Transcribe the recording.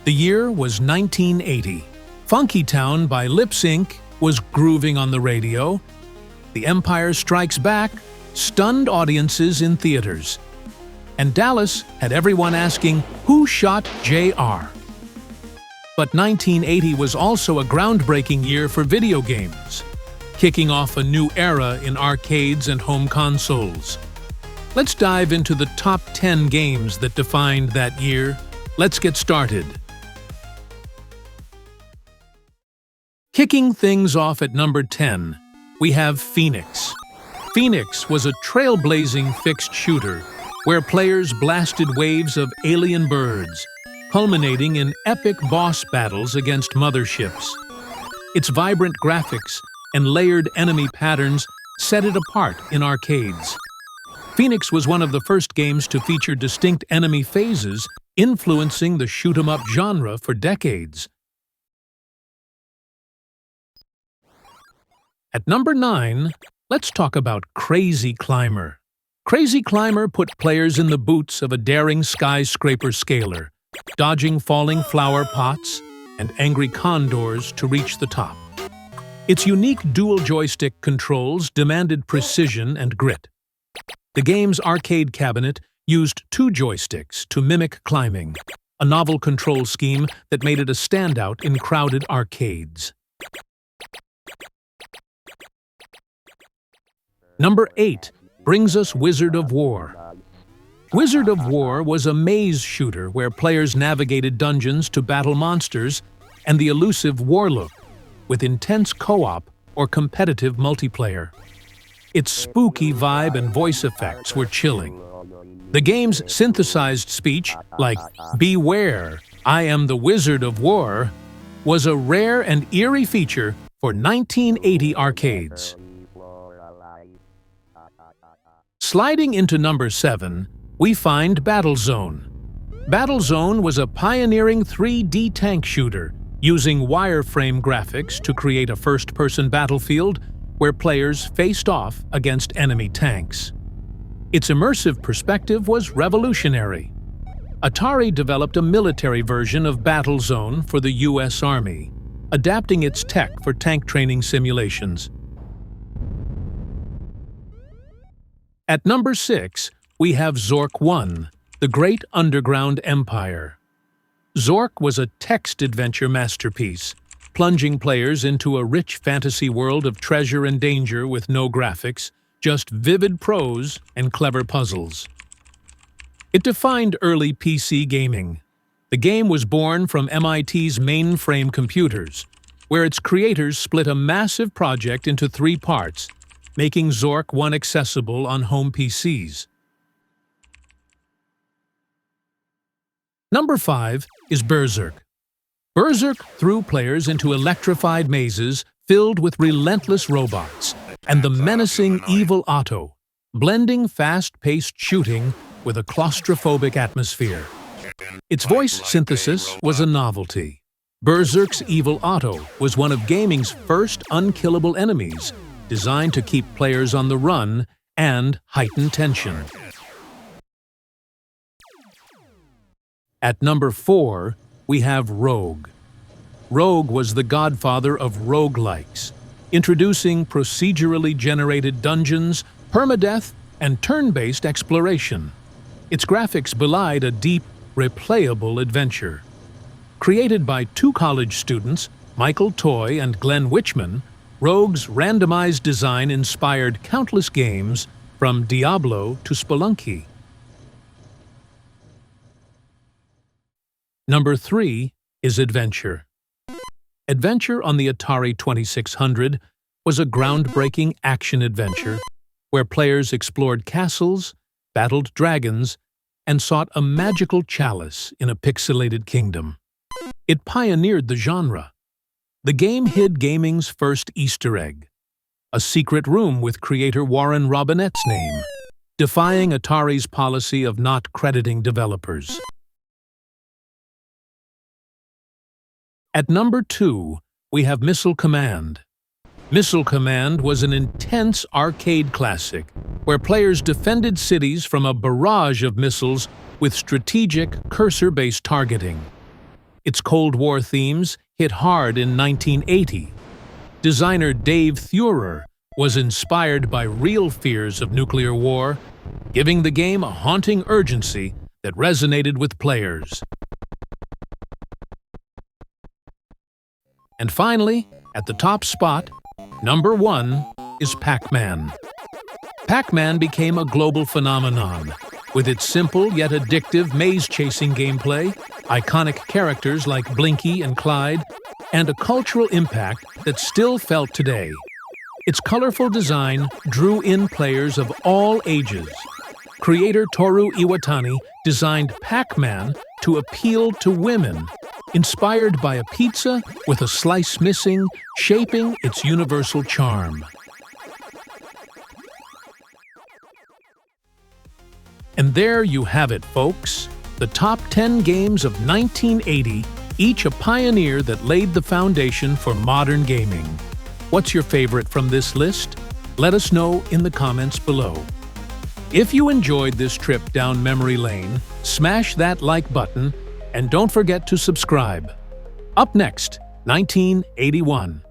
The year was 1980. Funky Town by Lip Sync was grooving on the radio. The Empire Strikes Back stunned audiences in theaters. And Dallas had everyone asking, who shot JR? But 1980 was also a groundbreaking year for video games, kicking off a new era in arcades and home consoles. Let's dive into the top 10 games that defined that year. Let's get started. Kicking things off at number 10, we have Phoenix. Phoenix was a trailblazing fixed shooter where players blasted waves of alien birds, culminating in epic boss battles against motherships. Its vibrant graphics and layered enemy patterns set it apart in arcades. Phoenix was one of the first games to feature distinct enemy phases, influencing the shoot-'em-up genre for decades. At number 9, let's talk about Crazy Climber. Crazy Climber put players in the boots of a daring skyscraper scaler, dodging falling flower pots and angry condors to reach the top. Its unique dual joystick controls demanded precision and grit. The game's arcade cabinet used 2 joysticks to mimic climbing, a novel control scheme that made it a standout in crowded arcades. Number 8 brings us Wizard of War. Wizard of War was a maze shooter where players navigated dungeons to battle monsters and the elusive Warlook, with intense co-op or competitive multiplayer. Its spooky vibe and voice effects were chilling. The game's synthesized speech, like "Beware, I am the Wizard of War," was a rare and eerie feature for 1980 arcades. Sliding into number 7, we find Battlezone. Battlezone was a pioneering 3D tank shooter using wireframe graphics to create a first-person battlefield where players faced off against enemy tanks. Its immersive perspective was revolutionary. Atari developed a military version of Battlezone for the US Army, adapting its tech for tank training simulations. At number 6, we have Zork I, the Great Underground Empire. Zork was a text adventure masterpiece, plunging players into a rich fantasy world of treasure and danger with no graphics, just vivid prose and clever puzzles. It defined early PC gaming. The game was born from MIT's mainframe computers, where its creators split a massive project into 3 parts, making Zork I accessible on home PCs. Number 5 is Berzerk. Berzerk threw players into electrified mazes filled with relentless robots and the menacing evil Otto, blending fast-paced shooting with a claustrophobic atmosphere. Its voice synthesis was a novelty. Berzerk's evil Otto was one of gaming's first unkillable enemies, designed to keep players on the run and heighten tension. At number 4, we have Rogue. Rogue was the godfather of roguelikes, introducing procedurally generated dungeons, permadeath, and turn-based exploration. Its graphics belied a deep, replayable adventure. Created by 2 college students, Michael Toy and Glenn Witchman, Rogue's randomized design inspired countless games, from Diablo to Spelunky. Number 3 is Adventure. Adventure on the Atari 2600 was a groundbreaking action-adventure where players explored castles, battled dragons, and sought a magical chalice in a pixelated kingdom. It pioneered the genre. The game hid gaming's first Easter egg, a secret room with creator Warren Robinette's name, defying Atari's policy of not crediting developers. At number 2, we have Missile Command. Missile Command was an intense arcade classic where players defended cities from a barrage of missiles with strategic, cursor-based targeting. Its Cold War themes hit hard in 1980. Designer Dave Thurer was inspired by real fears of nuclear war, giving the game a haunting urgency that resonated with players. And finally, at the top spot, number 1 is Pac-Man. Pac-Man became a global phenomenon, with its simple yet addictive maze-chasing gameplay, iconic characters like Blinky and Clyde, and a cultural impact that's still felt today. Its colorful design drew in players of all ages. Creator Toru Iwatani designed Pac-Man to appeal to women, inspired by a pizza with a slice missing, shaping its universal charm. And there you have it, folks. The top 10 games of 1980, each a pioneer that laid the foundation for modern gaming. What's your favorite from this list? Let us know in the comments below. If you enjoyed this trip down memory lane, smash that like button and don't forget to subscribe. Up next, 1981.